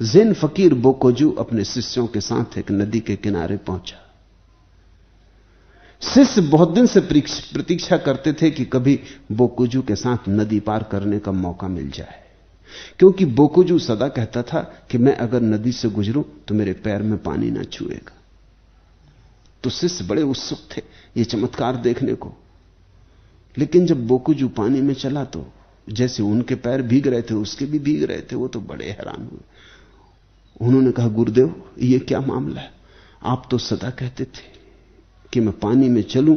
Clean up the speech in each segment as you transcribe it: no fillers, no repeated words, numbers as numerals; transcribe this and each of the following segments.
Zen फकीर बोकोजू अपने शिष्यों के साथ एक नदी के किनारे पहुंचा। शिष्य बहुत दिन से प्रतीक्षा करते थे कि कभी बोकोजू के साथ नदी पार करने का मौका मिल जाए, क्योंकि बोकोजू सदा कहता था कि मैं अगर नदी से गुजरूं तो मेरे पैर में पानी ना छुएगा। तो शिष्य बड़े उत्सुक थे यह चमत्कार देखने को। लेकिन जब बोकोजू पानी में चला तो जैसे उनके पैर भीग रहे थे उसके भी भीग रहे थे। वो तो बड़े हैरान हुए। उन्होंने कहा, गुरुदेव ये क्या मामला है? आप तो सदा कहते थे कि मैं पानी में चलूं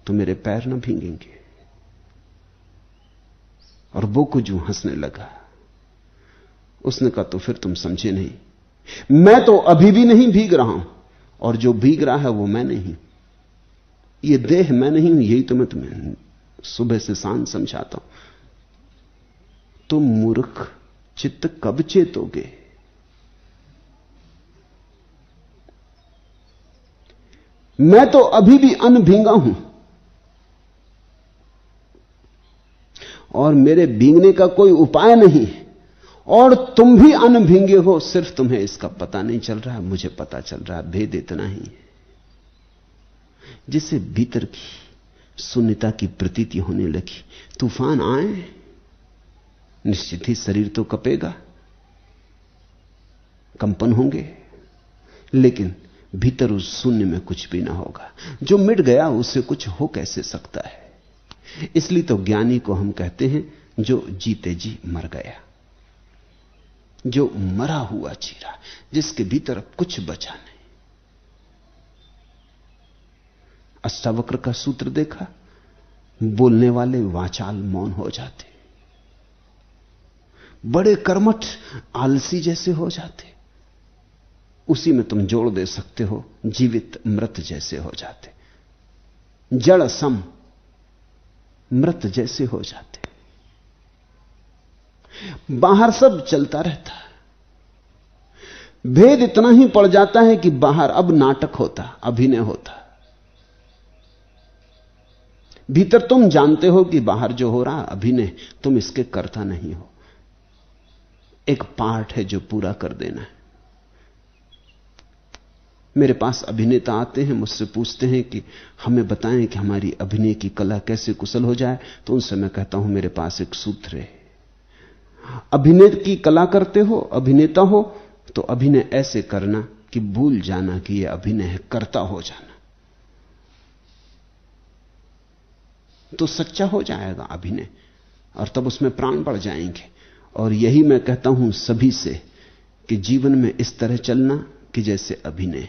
तो मेरे पैर ना भीगेंगे। और बोकोजू हंसने लगा। उसने कहा, तो फिर तुम समझे नहीं, मैं तो अभी भी नहीं भीग रहा हूं, और जो भीग रहा है वो मैं नहीं, ये देह मैं नहीं हूं। यही तो मैं तुम्हें सुबह से सांझ समझाता हूं। तुम मूर्ख, चित्त कब चेतोगे? मैं तो अभी भी अनभींगा हूं, और मेरे भीगने का कोई उपाय नहीं, और तुम भी अनभींगे हो। सिर्फ तुम्हें इसका पता नहीं चल रहा है, मुझे पता चल रहा है। भेद इतना ही है, जिसे भीतर की शून्यता की प्रतीति होने लगी। तूफान आए, निश्चित ही शरीर तो कंपेगा, कंपन होंगे, लेकिन भीतर उस शून्य में कुछ भी ना होगा। जो मिट गया उससे कुछ हो कैसे सकता है? इसलिए तो ज्ञानी को हम कहते हैं जो जीते जी मर गया, जो मरा हुआ जी रहा, जिसके भीतर अब कुछ बचा नहीं। अष्टावक्र का सूत्र देखा, बोलने वाले वाचाल मौन हो जाते, बड़े कर्मठ आलसी जैसे हो जाते। उसी में तुम जोड़ दे सकते हो, जीवित मृत जैसे हो जाते, जड़ सम मृत जैसे हो जाते। बाहर सब चलता रहता है, भेद इतना ही पड़ जाता है कि बाहर अब नाटक होता, अभिनय होता। भीतर तुम जानते हो कि बाहर जो हो रहा अभिनय, तुम इसके कर्ता नहीं हो, एक पार्ट है जो पूरा कर देना है। मेरे पास अभिनेता आते हैं, मुझसे पूछते हैं कि हमें बताएं कि हमारी अभिनय की कला कैसे कुशल हो जाए। तो उनसे मैं कहता हूं, मेरे पास एक सूत्र है। अभिनय की कला करते हो, अभिनेता हो, तो अभिनय ऐसे करना कि भूल जाना कि यह अभिनय है, कर्ता हो जाना, तो सच्चा हो जाएगा अभिनय, और तब उसमें प्राण बढ़ जाएंगे। और यही मैं कहता हूं सभी से कि जीवन में इस तरह चलना कि जैसे अभिनय।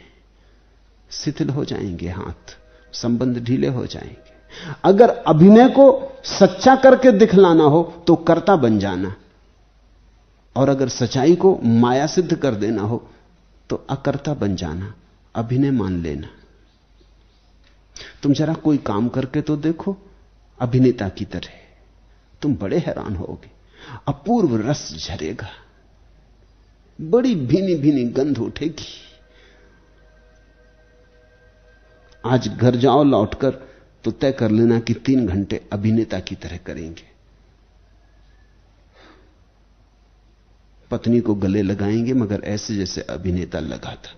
शिथिल हो जाएंगे हाथ, संबंध ढीले हो जाएंगे। अगर अभिनय को सच्चा करके दिखलाना हो तो कर्ता बन जाना, और अगर सच्चाई को माया सिद्ध कर देना हो तो अकर्ता बन जाना, अभिनय मान लेना। तुम जरा कोई काम करके तो देखो अभिनेता की तरह, तुम बड़े हैरान होगे। अपूर्व रस झरेगा, बड़ी भीनी भीनी गंध उठेगी। आज घर जाओ लौटकर तो तय कर लेना कि 3 घंटे अभिनेता की तरह करेंगे। पत्नी को गले लगाएंगे मगर ऐसे जैसे अभिनेता लगा था।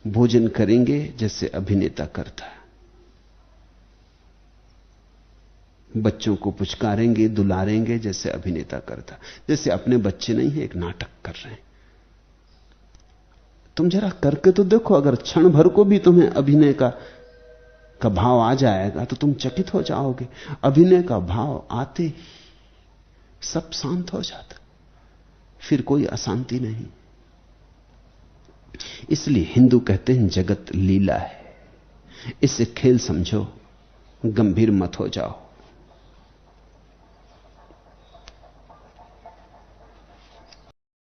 भोजन करेंगे जैसे अभिनेता करता है। बच्चों को पुचकारेंगे, दुलारेंगे जैसे अभिनेता करता, जैसे अपने बच्चे नहीं है, एक नाटक कर रहे हैं। तुम जरा करके तो देखो, अगर क्षण भर को भी तुम्हें अभिनय का भाव आ जाएगा तो तुम चकित हो जाओगे। अभिनय का भाव आते ही सब शांत हो जाता, फिर कोई अशांति नहीं। इसलिए हिंदू कहते हैं जगत लीला है, इसे खेल समझो, गंभीर मत हो जाओ।